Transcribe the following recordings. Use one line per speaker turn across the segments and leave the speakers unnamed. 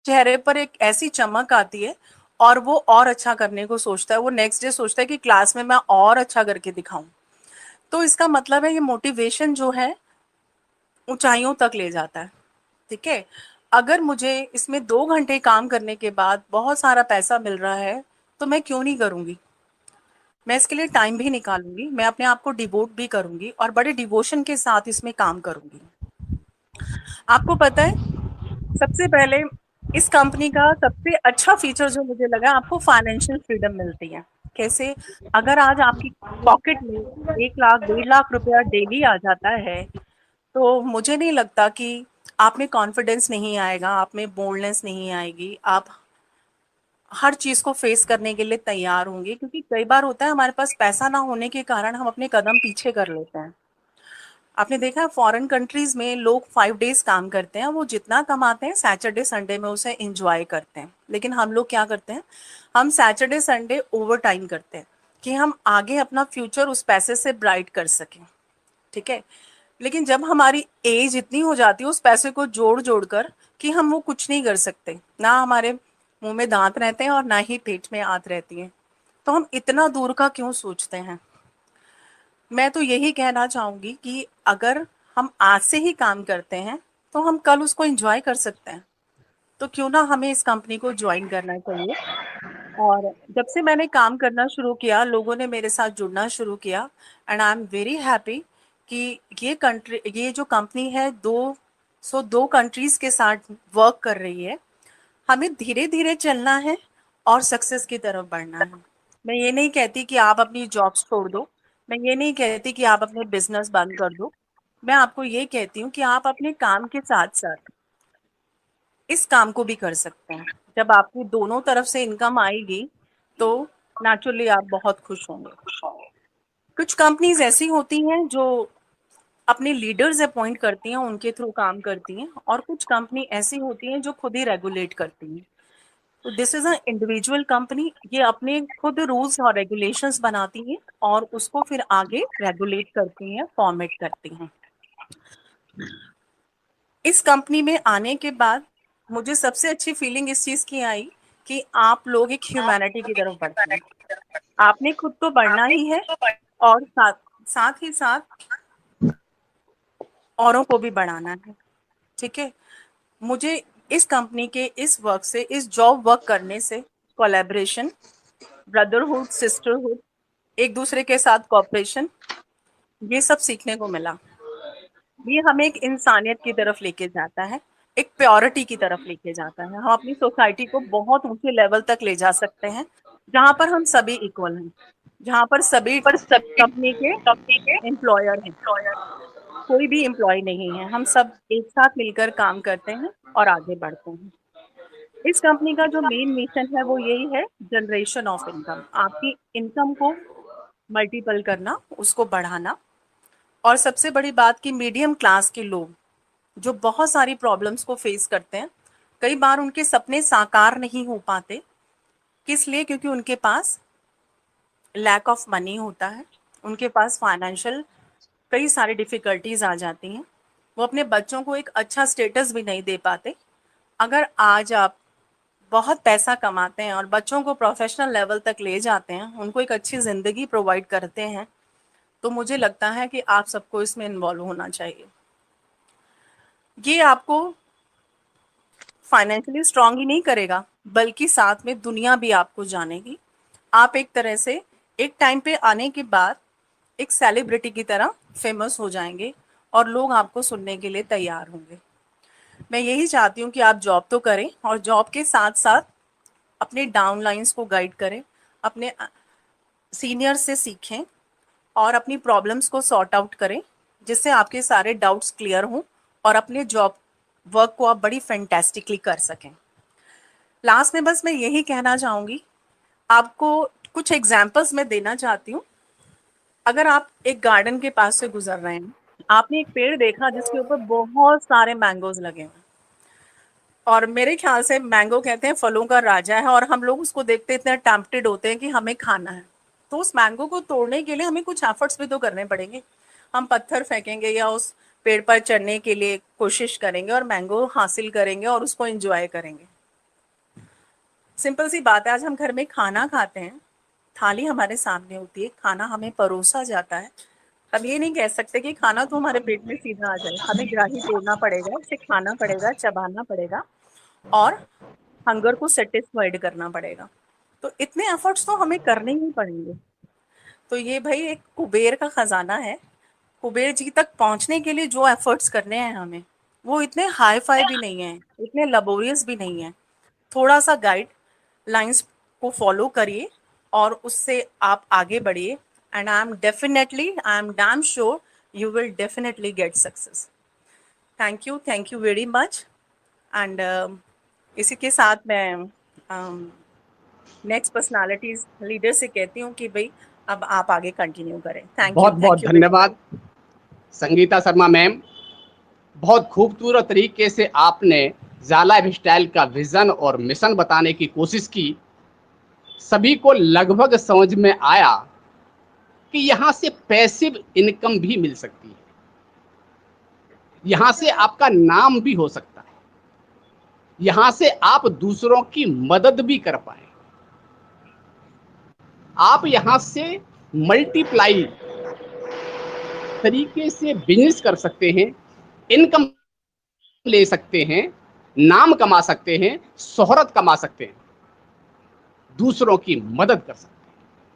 चेहरे पर एक ऐसी चमक आती है और वो और अच्छा करने को सोचता है, वो नेक्स्ट डे सोचता है कि क्लास में मैं और अच्छा करके दिखाऊं। तो इसका मतलब है ये मोटिवेशन जो है ऊंचाइयों तक ले जाता है। ठीक है, अगर मुझे इसमें 2 घंटे काम करने के बाद बहुत सारा पैसा मिल रहा है तो मैं क्यों नहीं करूंगी। मैं इसके लिए टाइम भी निकालूंगी, मैं अपने आप को डिवोट भी करूंगी और बड़े डिवोशन के साथ इसमें काम करूंगी। आपको पता है, सबसे पहले इस कंपनी का सबसे अच्छा फीचर जो मुझे लगा, आपको फाइनेंशियल फ्रीडम मिलती है। कैसे? अगर आज आपकी पॉकेट में 1 लाख 1.5 लाख रुपया डेली आ जाता है तो मुझे नहीं लगता कि आप में कॉन्फिडेंस नहीं आएगा, आप में बोल्डनेस नहीं आएगी, आप हर चीज को फेस करने के लिए तैयार होंगे। क्योंकि कई बार होता है हमारे पास पैसा ना होने के कारण हम अपने कदम पीछे कर लेते हैं। आपने देखा है फॉरेन कंट्रीज में लोग 5 डेज काम करते हैं, वो जितना कमाते हैं सैटरडे संडे में उसे एंजॉय करते हैं। लेकिन हम लोग क्या करते हैं, हम सैटरडे संडे ओवर टाइम करते हैं कि हम आगे अपना फ्यूचर उस पैसे से ब्राइट कर सकें। ठीक है, लेकिन जब हमारी एज इतनी हो जाती है उस पैसे को जोड़ जोड़ कर कि हम वो कुछ नहीं कर सकते, ना हमारे मुंह में दांत रहते हैं और ना ही पेट में आंत रहती है, तो हम इतना दूर का क्यों सोचते हैं। मैं तो यही कहना चाहूंगी कि अगर हम आज से ही काम करते हैं तो हम कल उसको एंजॉय कर सकते हैं। तो क्यों ना हमें इस कंपनी को ज्वाइन करना चाहिए। और जब से मैंने काम करना शुरू किया, लोगों ने मेरे साथ जुड़ना शुरू किया, and I am very happy कि ये जो कंपनी है 202 कंट्रीज के साथ वर्क कर रही है। हमें धीरे धीरे चलना है और सक्सेस की तरफ बढ़ना है। मैं ये नहीं कहती कि आप अपनी जॉब्स छोड़ दो, मैं ये नहीं कहती कि आप अपने बिजनेस बंद कर दो। मैं आपको ये कहती हूँ कि आप अपने काम के साथ साथ इस काम को भी कर सकते हैं। जब आपकी दोनों तरफ से इनकम आएगी तो नेचुरली आप बहुत खुश होंगे। कुछ कंपनीज ऐसी होती हैं जो अपने लीडर्स अपॉइंट करती हैं, उनके थ्रू काम करती हैं, और कुछ कंपनी ऐसी होती हैं जो खुद ही रेगुलेट करती हैं। तो this is a individual company, ये अपने खुद रूल्स और रेगुलेशंस बनाती हैं और उसको फिर आगे रेगुलेट करती हैं, फॉर्मेट करती हैं। इस कंपनी में आने के बाद मुझे सबसे अच्छी फीलिंग इस चीज की आई कि आप लोग एक ह्यूमैनिटी की तरफ बढ़ते हैं। आपने खुद तो बढ़ना ही है और साथ साथ ही साथ औरों को भी बढ़ाना है। ठीक है, मुझे इस कंपनी के इस वर्क से, इस जॉब वर्क करने से कोलैबोरेशन, ब्रदरहुड, सिस्टरहुड, एक दूसरे के साथ कॉपरेशन, ये सब सीखने को मिला। ये हमें एक इंसानियत की तरफ लेके जाता है, एक प्योरिटी की तरफ लेके जाता है। हम अपनी सोसाइटी को बहुत ऊंचे लेवल तक ले जा सकते हैं जहां पर हम सभी इक्वल हैं, जहां पर सभी
पर सभी
कंपनी के
कंपनी के
एम्प्लॉयर हैं, कोई भी एम्प्लॉय नहीं है, हम सब एक साथ मिलकर काम करते हैं और आगे बढ़ते हैं। इस कंपनी का जो मेन मिशन है वो यही है, जनरेशन ऑफ इनकम, आपकी इनकम को मल्टीपल करना, उसको बढ़ाना। और सबसे बड़ी बात कि मीडियम क्लास के लोग जो बहुत सारी प्रॉब्लम्स को फेस करते हैं, कई बार उनके सपने साकार नहीं हो पाते। किस लिए? क्योंकि उनके पास लैक ऑफ मनी होता है, उनके पास फाइनेंशियल कई सारी डिफिकल्टीज आ जाती हैं, वो अपने बच्चों को एक अच्छा स्टेटस भी नहीं दे पाते। अगर आज आप बहुत पैसा कमाते हैं और बच्चों को प्रोफेशनल लेवल तक ले जाते हैं, उनको एक अच्छी ज़िंदगी प्रोवाइड करते हैं, तो मुझे लगता है कि आप सबको इसमें इन्वॉल्व होना चाहिए। ये आपको फाइनेंशियली स्ट्रांग ही नहीं करेगा, बल्कि साथ में दुनिया भी आपको जानेगी। आप एक तरह से एक टाइम पे आने के बाद एक सेलिब्रिटी की तरह फेमस हो जाएंगे और लोग आपको सुनने के लिए तैयार होंगे। मैं यही चाहती हूँ कि आप जॉब तो करें और जॉब के साथ साथ अपने डाउनलाइंस को गाइड करें, अपने सीनियर से सीखें और अपनी प्रॉब्लम्स को सॉर्ट आउट करें, जिससे आपके सारे डाउट्स क्लियर हों और अपने जॉब वर्क को आप बड़ी फैंटास्टिकली कर सकें। लास्ट में बस मैं यही कहना चाहूँगी, आपको कुछ एग्जाम्पल्स मैं देना चाहती हूँ। अगर आप एक गार्डन के पास से गुजर रहे हैं, आपने एक पेड़ देखा जिसके ऊपर बहुत सारे मैंगोज लगे हैं, और मेरे ख्याल से मैंगो कहते हैं फलों का राजा है, और हम लोग उसको देखते इतने टेम्प्टेड होते हैं कि हमें खाना है। तो उस मैंगो को तोड़ने के लिए हमें कुछ एफर्ट्स भी तो करने पड़ेंगे। हम पत्थर फेंकेंगे या उस पेड़ पर चढ़ने के लिए कोशिश करेंगे और मैंगो हासिल करेंगे और उसको एंजॉय करेंगे। सिंपल सी बात है, आज हम घर में खाना खाते हैं, थाली हमारे सामने होती है, खाना हमें परोसा जाता है। हम ये नहीं कह सकते कि खाना तो हमारे पेट में सीधा आ जाए, हमें ग्राही तोड़ना पड़ेगा, उसे खाना पड़ेगा, चबाना पड़ेगा और हंगर को सेटिस्फाइड करना पड़ेगा। तो इतने एफर्ट्स तो हमें करने ही पड़ेंगे। तो ये भाई एक कुबेर का खजाना है। कुबेर जी तक पहुंचने के लिए जो एफर्ट्स करने हैं हमें, वो इतने हाई फाई भी नहीं है, इतने लबोरियस भी नहीं है। थोड़ा सा गाइड लाइंस को फॉलो करिए और उससे आप आगे बढ़िए, and I am damn sure you will definitely get success. Thank you very much. And इसी के साथ मैं नेक्स्ट पर्सनालिटीज लीडर से कहती हूँ कि भाई अब आप आगे कंटिन्यू करें।
बहुत बहुत
थैंक यू वेरी
धन्यवाद संगीता शर्मा मैम। बहुत खूबसूरत तरीके से आपने जाला लाइफ स्टाइल का विजन और मिशन बताने की कोशिश की। सभी को लगभग समझ में आया कि यहाँ से पैसिव इनकम भी मिल सकती है, यहाँ से आपका नाम भी हो सकता है, यहाँ से आप दूसरों की मदद भी कर पाए, आप यहाँ से मल्टीप्लाई तरीके से बिजनेस कर सकते हैं, इनकम ले सकते हैं, नाम कमा सकते हैं, शोहरत कमा सकते हैं, दूसरों की मदद कर सकते हैं।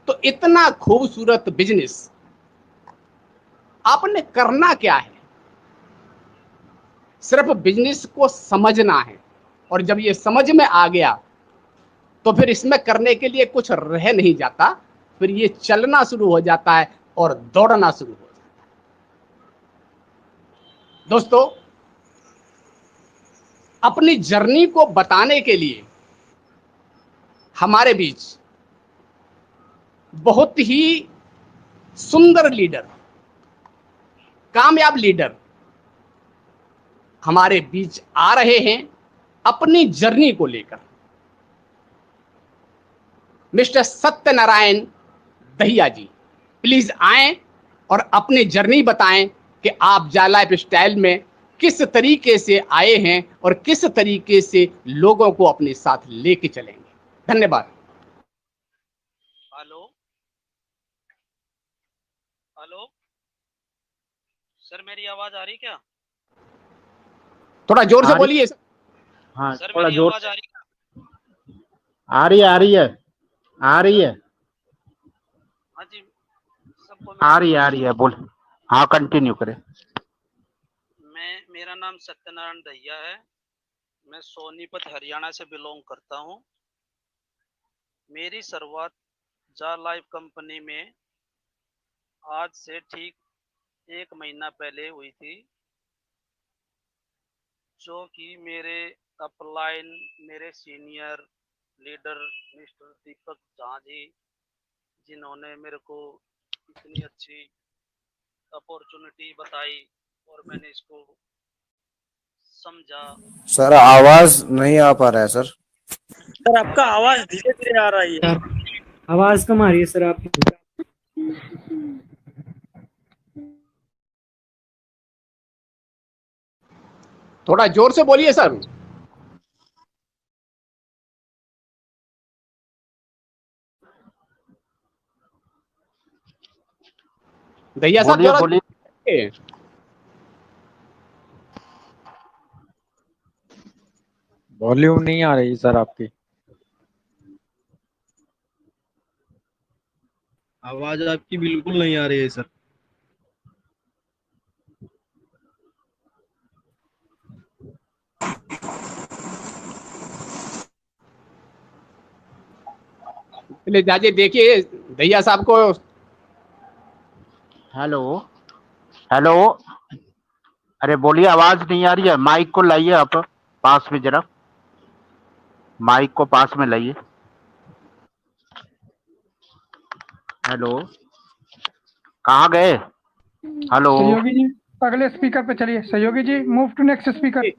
तो इतना खूबसूरत बिजनेस आपने करना क्या है? सिर्फ बिजनेस को समझना है, और जब ये समझ में आ गया तो फिर इसमें करने के लिए कुछ रह नहीं जाता, फिर ये चलना शुरू हो जाता है और दौड़ना शुरू हो जाता है। दोस्तों, अपनी जर्नी को बताने के लिए हमारे बीच बहुत ही सुंदर लीडर, कामयाब लीडर हमारे बीच आ रहे हैं अपनी जर्नी को लेकर। मिस्टर सत्यनारायण दहिया जी, प्लीज आएं और अपनी जर्नी बताएं कि आप जाला लाइफ स्टाइल में किस तरीके से आए हैं और किस तरीके से लोगों को अपने साथ लेके चलेंगे। धन्यवाद।
हेलो हेलो सर, मेरी आवाज आ रही क्या?
थोड़ा जोर से बोलिए।
हाँ,
सर
थोड़ा
मेरी
जोर।
आवाज आ रही क्या?
आ रही है
हाँ जी, सबको
आ रही है बोल। हाँ, कंटिन्यू करें।
मेरा नाम सत्यनारायण दहिया है। मैं सोनीपत हरियाणा से बिलोंग करता हूँ। मेरी शुरुआत जा लाइफ कंपनी में आज से ठीक 1 महीना पहले हुई थी, जो कि मेरे अपलाइन मेरे senior leader mister Deepak Jha ji, जिन्होंने मेरे को इतनी अच्छी अपॉर्चुनिटी बताई और मैंने इसको समझा।
सर आवाज नहीं आ पा रहा है सर।
सर आपका आवाज धीरे धीरे आ रही है।
आवाज कम आ रही है सर आपकी।
थोड़ा जोर से बोलिए सर। दहिया साहब
बोलिए
जरा
बोलिए।
वॉल्यूम नहीं आ रही सर आपकी।
आवाज आपकी बिल्कुल नहीं आ रही है सर।
ले जाइए, देखिए दहिया साहब को।
हेलो हेलो, अरे बोलिए, आवाज नहीं आ रही है। माइक को लाइए आप पास में, जरा माइक को पास में लाइए। हेलो, कहाँ गए? हेलो,
सहयोगी जी अगले स्पीकर पे चलिए। सहयोगी जी मूव टू नेक्स्ट स्पीकर।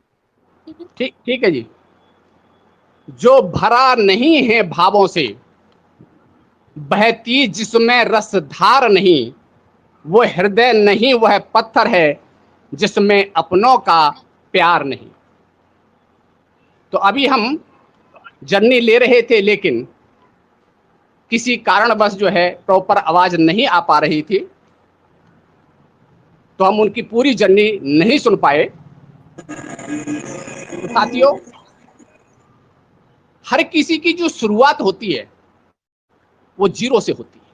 ठीक है जी। जो भरा नहीं है भावों से, बहती जिसमें रसधार नहीं, वो हृदय नहीं, वह पत्थर है जिसमें अपनों का प्यार नहीं। तो अभी हम जर्नी ले रहे थे, लेकिन किसी कारणवश जो है प्रॉपर आवाज नहीं आ पा रही थी, तो हम उनकी पूरी जर्नी नहीं सुन पाए। तो साथियों, हर किसी की जो शुरुआत होती है वो जीरो से होती है,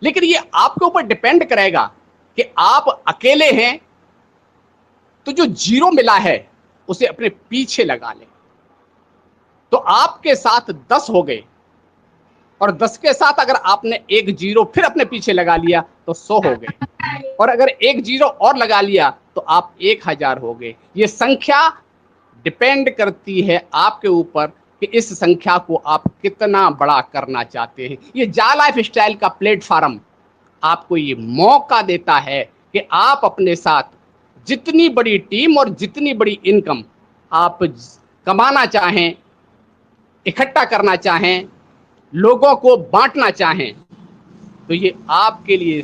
लेकिन ये आपके ऊपर डिपेंड करेगा कि आप अकेले हैं तो जो जीरो मिला है उसे अपने पीछे लगा लें। तो आपके साथ 10 हो गए, और 10 के साथ अगर आपने एक जीरो फिर अपने पीछे लगा लिया तो 100 हो गए, और अगर एक जीरो और लगा लिया तो आप 1000 हो गए। ये संख्या डिपेंड करती है आपके ऊपर कि इस संख्या को आप कितना बड़ा करना चाहते हैं। ये जा लाइफ स्टाइल का प्लेटफॉर्म आपको ये मौका देता है कि आप अपने साथ जितनी बड़ी टीम और जितनी बड़ी इनकम आप कमाना चाहें, इकट्ठा करना चाहें, लोगों को बांटना चाहें, तो ये आपके लिए